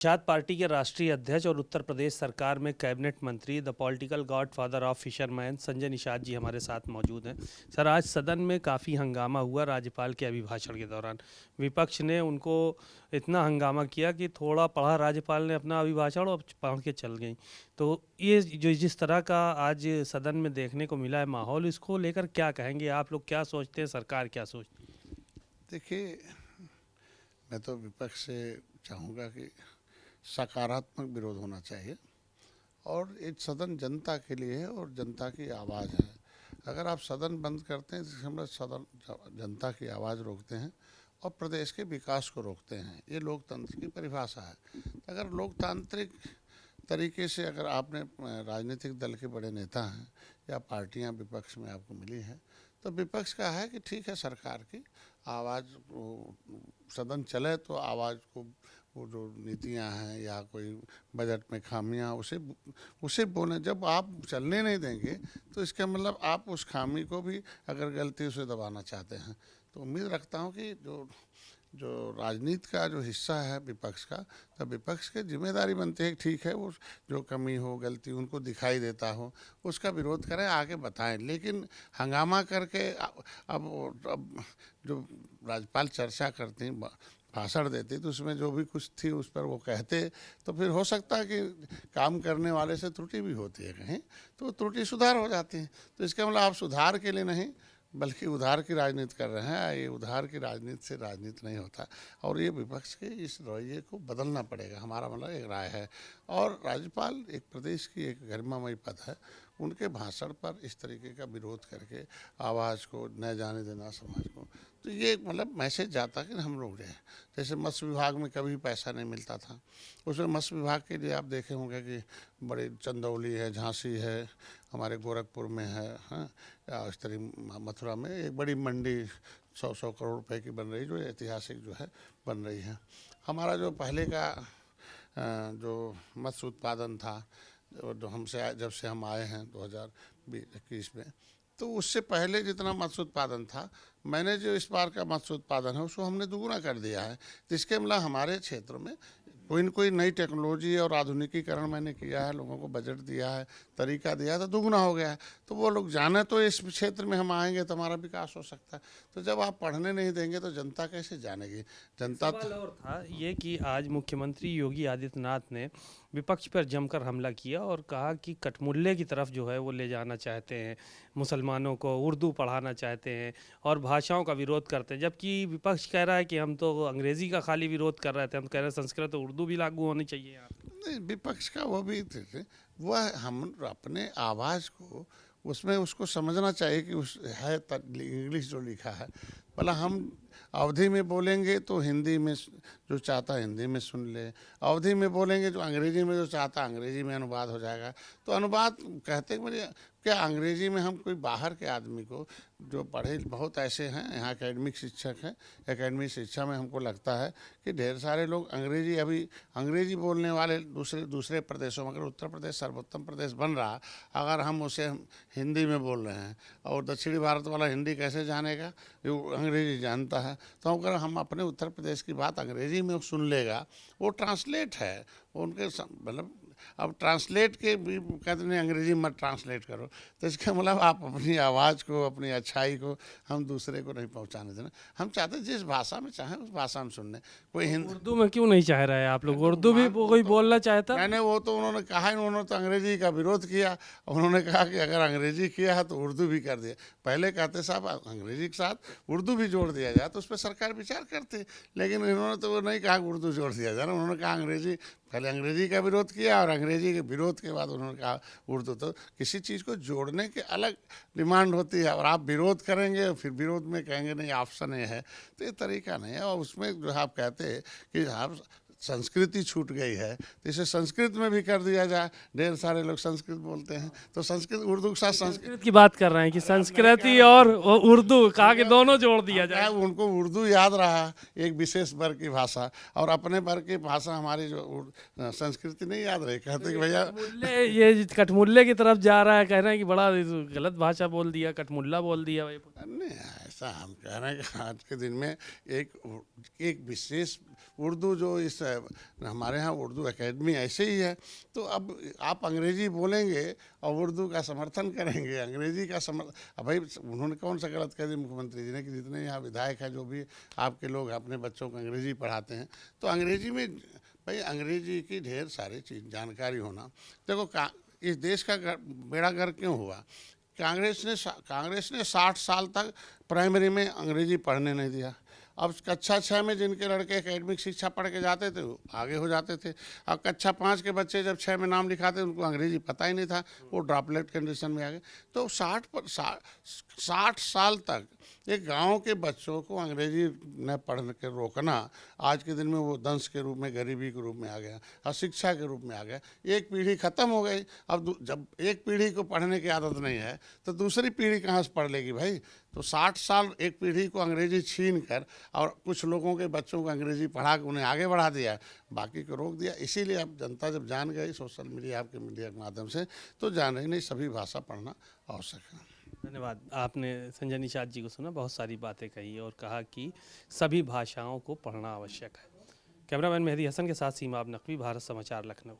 Nishad party के राष्ट्रीय अध्यक्ष और उत्तर प्रदेश सरकार में कैबिनेट मंत्री the political godfather of fisherman Sanjay Nishad ji हमारे साथ मौजूद हैं। सर, आज सदन में काफ़ी हंगामा हुआ राज्यपाल के अभिभाषण के दौरान। विपक्ष ने उनको इतना हंगामा किया कि थोड़ा पढ़ा राज्यपाल ने अपना अभिभाषण और पढ़ के चल गई। तो ये जो जिस तरह का आज सदन में देखने को मिला है माहौल, इसको लेकर क्या कहेंगे आप लोग? क्या सोचते हैं, सरकार क्या सोचती है? देखिए, मैं तो विपक्ष से चाहूँगा कि सकारात्मक विरोध होना चाहिए और एक सदन जनता के लिए है और जनता की आवाज़ है। अगर आप सदन बंद करते हैं तो हम सदन जनता की आवाज़ रोकते हैं और प्रदेश के विकास को रोकते हैं। ये लोकतंत्र की परिभाषा है। अगर लोकतांत्रिक तरीके से अगर आपने राजनीतिक दल के बड़े नेता हैं या पार्टियां विपक्ष में आपको मिली हैं, तो विपक्ष का है कि ठीक है, सरकार की आवाज़ सदन चले तो आवाज़ को वो जो नीतियां हैं या कोई बजट में खामियां उसे बोलें। जब आप चलने नहीं देंगे तो इसका मतलब आप उस खामी को भी अगर गलती उसे दबाना चाहते हैं। तो उम्मीद रखता हूं कि जो राजनीति का जो हिस्सा है विपक्ष का, तो विपक्ष की जिम्मेदारी बनती है। ठीक है, वो जो कमी हो, गलती उनको दिखाई देता हो, उसका विरोध करें, आगे बताएं। लेकिन हंगामा करके अब जो राज्यपाल चर्चा करती, भाषण देते, तो उसमें जो भी कुछ थी उस पर वो कहते, तो फिर हो सकता है कि काम करने वाले से त्रुटि भी होती है कहीं, तो त्रुटि सुधार हो जाती है। तो इसका मतलब आप सुधार के लिए नहीं बल्कि उधार की राजनीति कर रहे हैं। ये उधार की राजनीति से राजनीति नहीं होता और ये विपक्ष के इस रवैये को बदलना पड़ेगा, हमारा मतलब एक राय है। और राज्यपाल एक प्रदेश की एक गरिमामयी पद है, उनके भाषण पर इस तरीके का विरोध करके आवाज़ को न जाने देना समाज को, तो ये मतलब मैसेज जाता कि हम लोग हैं। जैसे मत्स्य विभाग में कभी पैसा नहीं मिलता था, उसमें मत्स्य विभाग के लिए आप देखे होंगे कि बड़े चंदौली है, झांसी है, हमारे गोरखपुर में है, हाँ, या इस तरह मथुरा में एक बड़ी मंडी 100-100 करोड़ रुपए की बन रही, जो ऐतिहासिक जो है बन रही है। हमारा जो पहले का जो मत्स्य उत्पादन था, जो हमसे जब से हम आए हैं 2021 में, तो उससे पहले जितना मत्स्य उत्पादन था, मैंने जो इस बार का मत्स्य उत्पादन है उसको हमने दुगुना कर दिया है। तो इसके मतलब हमारे क्षेत्र में कोई न कोई नई टेक्नोलॉजी और आधुनिकीकरण मैंने किया है, लोगों को बजट दिया है, तरीका दिया है, तो दुगुना हो गया है। तो वो लोग जाने तो इस क्षेत्र में हम आएंगे तो हमारा विकास हो सकता है। तो जब आप पढ़ने नहीं देंगे तो जनता कैसे जानेगी? जनता सवाल और था ये कि आज मुख्यमंत्री योगी आदित्यनाथ ने विपक्ष पर जमकर हमला किया और कहा कि कठमुल्ले की तरफ जो है वो ले जाना चाहते हैं, मुसलमानों को उर्दू पढ़ाना चाहते हैं और भाषाओं का विरोध करते हैं। जबकि विपक्ष कह रहा है कि हम तो अंग्रेज़ी का खाली विरोध कर रहे थे, हम कह रहे हैं संस्कृत और उर्दू भी लागू होनी चाहिए यहाँ पे। नहीं, विपक्ष का वो भी वह हम अपने आवाज़ को उसमें उसको समझना चाहिए कि उस है इंग्लिश जो लिखा है, भला हम अवधि में बोलेंगे तो हिंदी में जो चाहता है हिंदी में सुन ले, अवधि में बोलेंगे तो अंग्रेजी में जो चाहता है अंग्रेजी में अनुवाद हो जाएगा। तो अनुवाद कहते हैं मेरे, क्या अंग्रेजी में हम कोई बाहर के आदमी को जो पढ़े, बहुत ऐसे हैं यहाँ एकेडमिक शिक्षक हैं, एकेडमिक शिक्षा में हमको लगता है कि ढेर सारे लोग अंग्रेजी बोलने वाले दूसरे प्रदेशों में, अगर उत्तर प्रदेश सर्वोत्तम प्रदेश बन रहा, अगर हम उसे हिंदी में बोल रहे हैं और दक्षिणी भारत वाला हिंदी कैसे जानेगा? वो अंग्रेजी जानता है। तो अगर हम अपने उत्तर प्रदेश की बात अंग्रेजी में सुन लेगा, वो ट्रांसलेट है उनके मतलब, अब ट्रांसलेट के भी कहते नहीं अंग्रेजी मत ट्रांसलेट करो, तो इसका मतलब आप अपनी आवाज़ को, अपनी अच्छाई को हम दूसरे को नहीं पहुंचाने देना। हम चाहते हैं जिस भाषा में चाहें उस भाषा में सुनने। कोई हिंदी उर्दू में क्यों नहीं चाह रहे हैं आप लोग? उर्दू भी कोई बोलना चाहता? मैंने वो तो उन्होंने कहा है, उन्होंने तो अंग्रेजी का विरोध किया। उन्होंने कहा कि अगर अंग्रेजी किया है तो उर्दू भी कर दिया। पहले कहते साहब अंग्रेजी के साथ उर्दू भी जोड़ दिया जाए, तो उस पर सरकार विचार करती, लेकिन इन्होंने तो वो नहीं कहा कि उर्दू जोड़ दिया जाए, उन्होंने कहा अंग्रेजी, पहले अंग्रेजी का विरोध किया और अंग्रेजी के विरोध के बाद उन्होंने कहा उर्दू। तो किसी चीज़ को जोड़ने के अलग डिमांड होती है और आप विरोध करेंगे और फिर विरोध में कहेंगे नहीं ऑप्शन ये है, तो ये तरीका नहीं है। और उसमें जो आप कहते हैं कि आप संस्कृति छूट गई है, तो इसे संस्कृत में भी कर दिया जाए। ढेर सारे लोग संस्कृत बोलते हैं, तो संस्कृत उर्दू के साथ संस्कृत की बात कर रहे हैं कि संस्कृति और उर्दू कहा कि दोनों जोड़ दिया जाए। उनको उर्दू याद रहा, एक विशेष वर्ग की भाषा, और अपने वर्ग की भाषा हमारी जो संस्कृति नहीं याद रही। कहते कि भैया ये कठमुल्ले की तरफ जा रहा है, कह रहे हैं कि बड़ा गलत भाषा बोल दिया, कठमुल्ला बोल दिया। नहीं, ऐसा हम कह रहे हैं कि आज के दिन में एक विशेष उर्दू जो इस हमारे यहाँ उर्दू एकेडमी ऐसे ही है। तो अब आप अंग्रेजी बोलेंगे और उर्दू का समर्थन करेंगे, अंग्रेजी का अब भाई उन्होंने कौन सा गलत कह दिया मुख्यमंत्री जी ने कि जितने यहाँ विधायक हैं जो भी आपके लोग अपने बच्चों को अंग्रेजी पढ़ाते हैं, तो अंग्रेजी में भाई अंग्रेजी की ढेर सारी चीज़ जानकारी होना। देखो इस देश का बेड़ा गर्क क्यों हुआ? कांग्रेस ने 60 साल तक प्राइमरी में अंग्रेजी पढ़ने नहीं दिया। अब कक्षा 6 में जिनके लड़के एकेडमिक शिक्षा पढ़ के जाते थे वो आगे हो जाते थे। अब कक्षा 5 के बच्चे जब 6 में नाम लिखाते उनको अंग्रेजी पता ही नहीं था, वो ड्रॉपलेट कंडीशन में आ गए। तो 60 साल तक एक गांव के बच्चों को अंग्रेजी न पढ़ के रोकना आज के दिन में वो दंश के रूप में, गरीबी के रूप में आ गया, अशिक्षा के रूप में आ गया। एक पीढ़ी खत्म हो गई। अब जब एक पीढ़ी को पढ़ने की आदत नहीं है तो दूसरी पीढ़ी कहाँ से पढ़ लेगी भाई? तो 60 साल एक पीढ़ी को अंग्रेजी छीन कर और कुछ लोगों के बच्चों को अंग्रेजी पढ़ा के उन्हें आगे बढ़ा दिया, बाकी को रोक दिया। इसीलिए अब जनता जब जान गई सोशल मीडिया, आपके मीडिया के माध्यम से, तो जान रही नहीं सभी भाषा पढ़ना आवश्यक है। धन्यवाद। आपने संजय निषाद जी को सुना, बहुत सारी बातें कही और कहा कि सभी भाषाओं को पढ़ना आवश्यक है। कैमरामैन मेहदी हसन के साथ सीमा नकवी, भारत समाचार, लखनऊ।